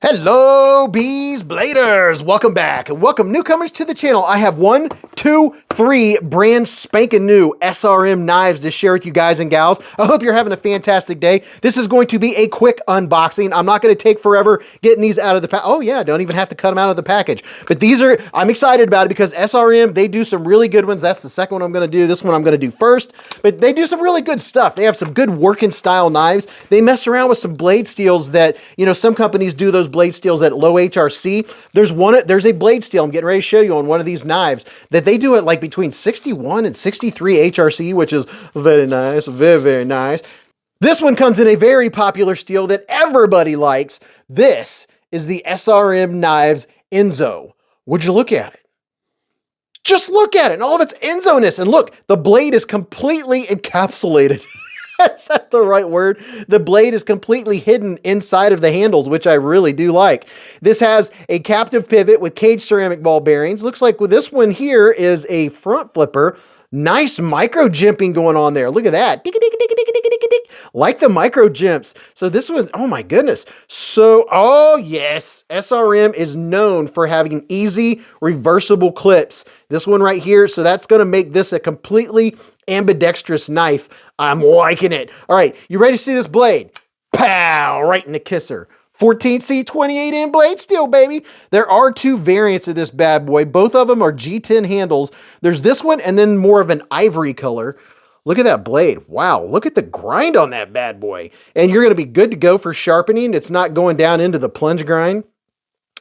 Hello, Beez Bladers! Welcome back and welcome newcomers to the channel. I have 1, 2, 3 brand spanking new SRM knives to share with you guys and gals. I hope you're having a fantastic day. This is going to be a quick unboxing. I'm not going to take forever getting these out of the package. Oh yeah, don't even have to cut them out of the package. But I'm excited about it because SRM, they do some really good ones. That's the second one I'm going to do. This one I'm going to do first. But they do some really good stuff. They have some good working style knives. They mess around with some blade steels that, you know, some companies do those blade steels at low HRC. There's a blade steel I'm getting ready to show you on one of these knives that they do it like between 61 and 63 HRC, which is very nice, very, very nice. This one comes in a very popular steel that everybody likes. This is the SRM Knives Enzo. Would you look at it? Just look at it and all of its Enzo-ness. And look, the blade is completely encapsulated. Is that the right word? The blade is completely hidden inside of the handles, which I really do like. This has a captive pivot with cage ceramic ball bearings. Looks like with this one here is a front flipper. Nice micro jimping going on there. Look at that. Like the micro jimps. So this was, oh my goodness. So, oh yes, SRM is known for having easy reversible clips. This one right here, so that's going to make this a completely ambidextrous knife. I'm liking it. All right, you ready to see this blade? Pow, right in the kisser. 14C 28N blade steel, baby. There are two variants of this bad boy. Both of them are G10 handles. There's this one and then more of an ivory color. Look at that blade. Wow, look at the grind on that bad boy. And you're going to be good to go for sharpening. It's not going down into the plunge grind.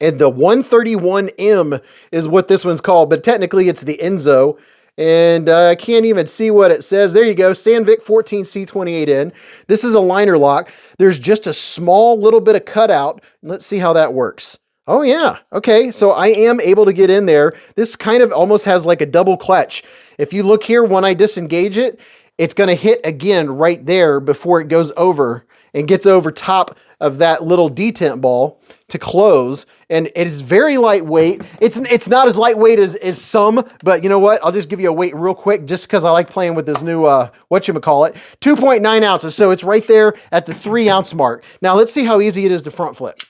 And the 131M is what this one's called, but technically it's the Enzo. And I can't even see what it says. There you go, Sandvik 14C28N. This is a liner lock. There's just a small little bit of cutout. Let's see how that works. Oh yeah, okay, so I am able to get in there. This kind of almost has like a double clutch. If you look here, when I disengage it, it's gonna hit again right there before it goes over and gets over top of that little detent ball to close. And it is very lightweight. It's not as lightweight as some, but you know what? I'll just give you a weight real quick just because I like playing with this new, whatchamacallit, 2.9 ounces. So it's right there at the 3 ounce mark. Now let's see how easy it is to front flip.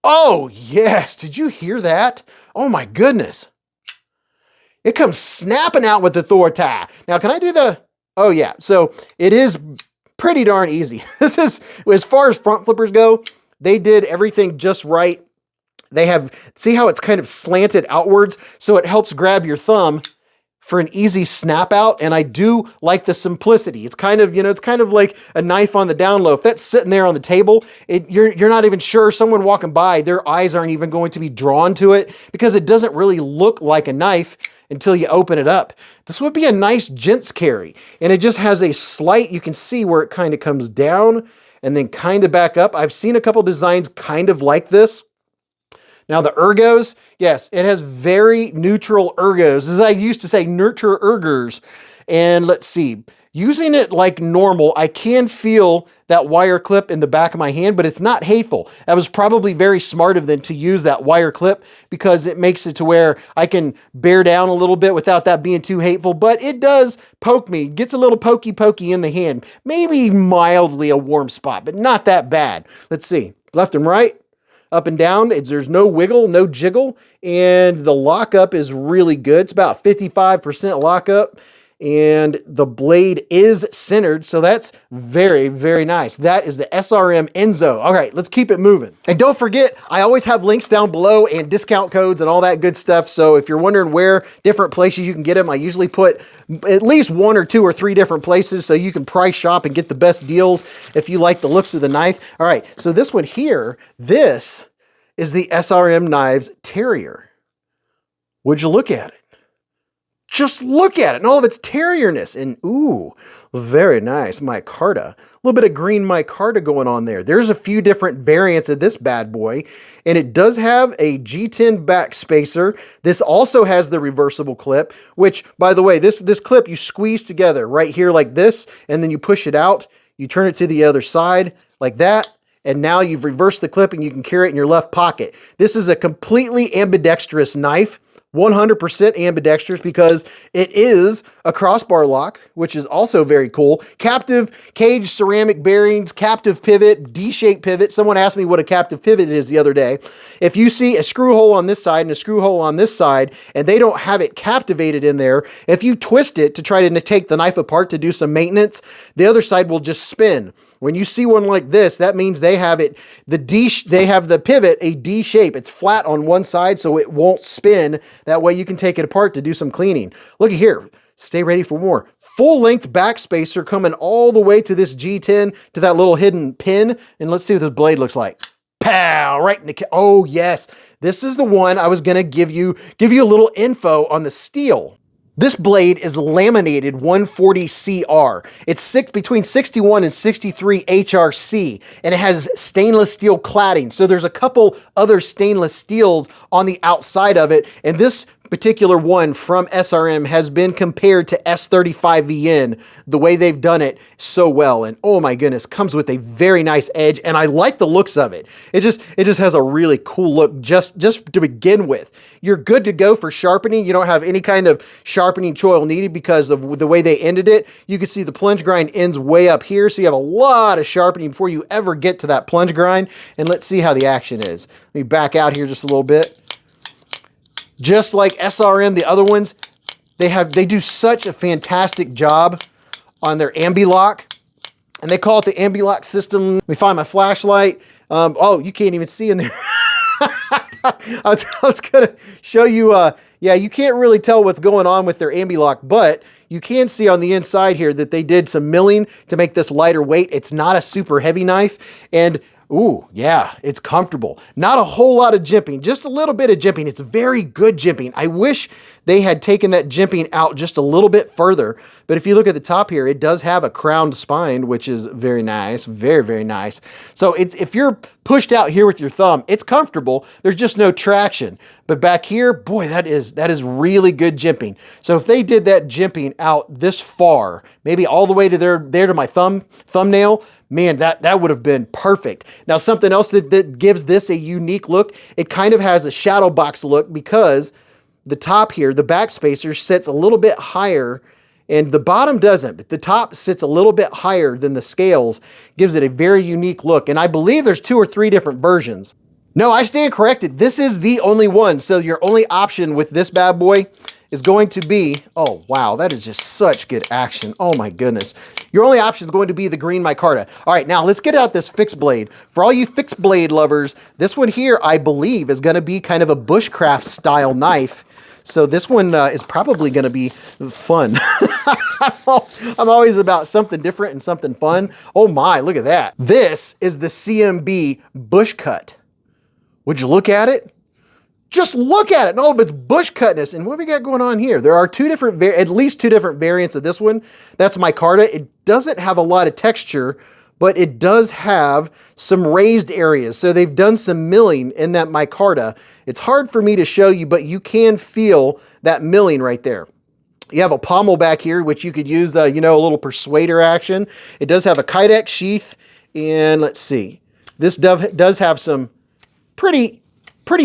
Oh yes, did you hear that? Oh my goodness. It comes snapping out with the Thor tie. Now can I do the, oh yeah, so it is pretty darn easy. This is, as far as front flippers go, they did everything just right. They have, see how it's kind of slanted outwards, so it helps grab your thumb for an easy snap out. And I do like the simplicity. It's kind of, you know, it's kind of like a knife on the down low. If that's sitting there on the table, you're not even sure, someone walking by, their eyes aren't even going to be drawn to it because it doesn't really look like a knife until you open it up. This would be a nice gents carry. And it just has a slight, you can see where it kind of comes down and then kind of back up. I've seen a couple designs kind of like this. Now the ergos, yes, it has very neutral ergos. As I used to say, nurture ergers. And let's see, using it like normal, I can feel that wire clip in the back of my hand, but it's not hateful. That was probably very smart of them to use that wire clip because it makes it to where I can bear down a little bit without that being too hateful, but it does poke me. It gets a little pokey in the hand. Maybe mildly a warm spot, but not that bad. Let's see, left and right. Up and down, there's no wiggle, no jiggle, and the lockup is really good. It's about 55% lockup, and the blade is centered, so that's very, very nice. That is the SRM Enzo. All right, let's keep it moving. And don't forget, I always have links down below and discount codes and all that good stuff, so if you're wondering where different places you can get them, I usually put at least 1 or 2 or 3 different places so you can price shop and get the best deals if you like the looks of the knife. All right, so this one here, this is the SRM Knives Terrier. Would you look at it? Just look at it and all of its terrierness. And ooh, very nice micarta. A little bit of green micarta going on there. There's a few different variants of this bad boy. And it does have a G10 back spacer. This also has the reversible clip, which, by the way, this clip you squeeze together right here like this, and then you push it out. You turn it to the other side like that. And now you've reversed the clip and you can carry it in your left pocket. This is a completely ambidextrous knife. 100% ambidextrous because it is a crossbar lock, which is also very cool. Captive cage ceramic bearings, captive pivot, D-shaped pivot. Someone asked me what a captive pivot is the other day. If you see a screw hole on this side and a screw hole on this side, and they don't have it captivated in there, if you twist it to try to take the knife apart to do some maintenance, the other side will just spin. When you see one like this, that means they have it, they have the pivot a D shape. It's flat on one side so it won't spin. That way you can take it apart to do some cleaning. Look at here. Stay ready for more. Full length back spacer coming all the way to this G10 to that little hidden pin. And let's see what this blade looks like. Pow! Right in the, oh yes. This is the one I was going to give you a little info on the steel. This blade is laminated 140 CR. It's between 61 and 63 HRC, and it has stainless steel cladding. So there's a couple other stainless steels on the outside of it, and this particular one from SRM has been compared to S35VN, the way they've done it so well. And oh my goodness, comes with a very nice edge, and I like the looks of it. It just has a really cool look just to begin with. You're good to go for sharpening. You don't have any kind of sharpening choil needed because of the way they ended it. You can see the plunge grind ends way up here, so you have a lot of sharpening before you ever get to that plunge grind. And let's see how the action is. Let me back out here just a little bit. Just like SRM, the other ones, they do such a fantastic job on their ambi-lock, and they call it the ambi-lock system. Let me find my flashlight. Oh, you can't even see in there. I was gonna show you, yeah, you can't really tell what's going on with their ambi-lock, but you can see on the inside here that they did some milling to make this lighter weight. It's not a super heavy knife, and ooh, yeah, it's comfortable. Not a whole lot of jimping, just a little bit of jimping. It's very good jimping. I wish they had taken that jimping out just a little bit further. But if you look at the top here, it does have a crowned spine, which is very nice, very, very nice. So if you're pushed out here with your thumb, it's comfortable. There's just no traction. But back here, boy, that is really good jimping. So if they did that jimping out this far, maybe all the way to there to my thumbnail, man, that would have been perfect. Now, something else that gives this a unique look, it kind of has a shadow box look because the top here, the back spacer sits a little bit higher and the bottom doesn't, but the top sits a little bit higher than the scales, gives it a very unique look. And I believe there's 2 or 3 different versions. No, I stand corrected. This is the only one. So your only option with this bad boy is going to be, oh wow, that is just such good action. Oh my goodness. Your only option is going to be the green micarta. All right, now let's get out this fixed blade. For all you fixed blade lovers, this one here, I believe, is gonna be kind of a bushcraft style knife. So this one is probably gonna be fun. I'm always about something different and something fun. Oh my, look at that. This is the CMB Bushcut. Would you look at it? Just look at it and all of its bush cutness. And what do we got going on here? There are at least two different variants of this one. That's micarta. It doesn't have a lot of texture, but it does have some raised areas. So they've done some milling in that micarta. It's hard for me to show you, but you can feel that milling right there. You have a pommel back here, which you could use, a little persuader action. It does have a kydex sheath. And let's see. This does have some pretty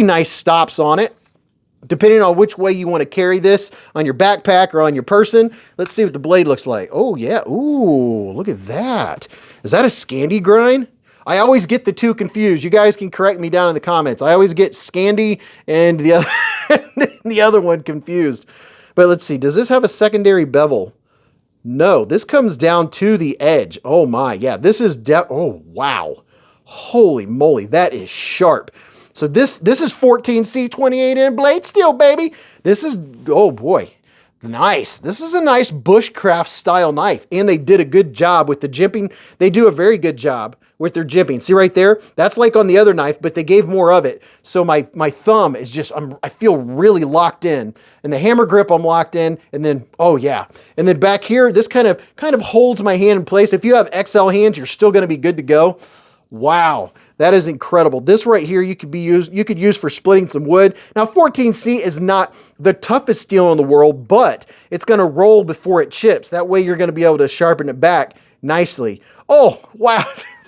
nice stops on it, depending on which way you want to carry this, on your backpack or on your person. Let's see what the blade looks like. Oh yeah, ooh, look at that. Is that a Scandi grind? I always get the two confused. You guys can correct me down in the comments. I always get Scandi and the other one confused. But let's see, does this have a secondary bevel? No, this comes down to the edge. Oh my, yeah, this is, oh wow. Holy moly, that is sharp. So this is 14C 28N blade steel, baby. This is, oh boy, nice. This is a nice bushcraft style knife, and they did a good job with the jimping. They do a very good job with their jimping. See right there? That's like on the other knife, but they gave more of it. So my thumb is just, I feel really locked in. And the hammer grip, I'm locked in. And then, oh yeah. And then back here, this kind of holds my hand in place. If you have XL hands, you're still gonna be good to go. Wow, that is incredible. This right here you could use for splitting some wood. Now 14C is not the toughest steel in the world, but it's gonna roll before it chips. That way you're gonna be able to sharpen it back nicely. Oh, wow,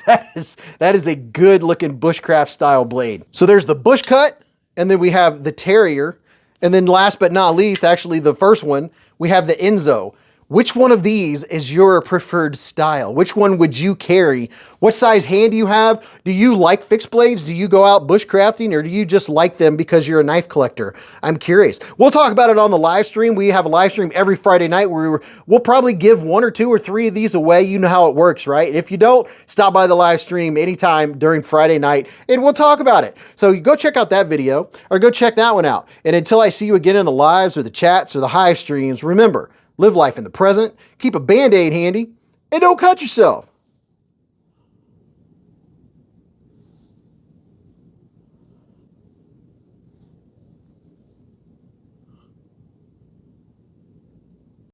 that is a good looking bushcraft style blade. So there's the Bushcut, and then we have the Terrier. And then last but not least, actually the first one, we have the Enzo. Which one of these is your preferred style? Which one would you carry? What size hand do you have? Do you like fixed blades? Do you go out bushcrafting, or do you just like them because you're a knife collector? I'm curious. We'll talk about it on the live stream. We have a live stream every Friday night where we'll probably give 1 or 2 or 3 of these away. You know how it works, right? If you don't, stop by the live stream anytime during Friday night and we'll talk about it. So go check out that video or go check that one out. And until I see you again in the lives or the chats or the hive streams, remember, live life in the present, keep a Band-Aid handy, and don't cut yourself.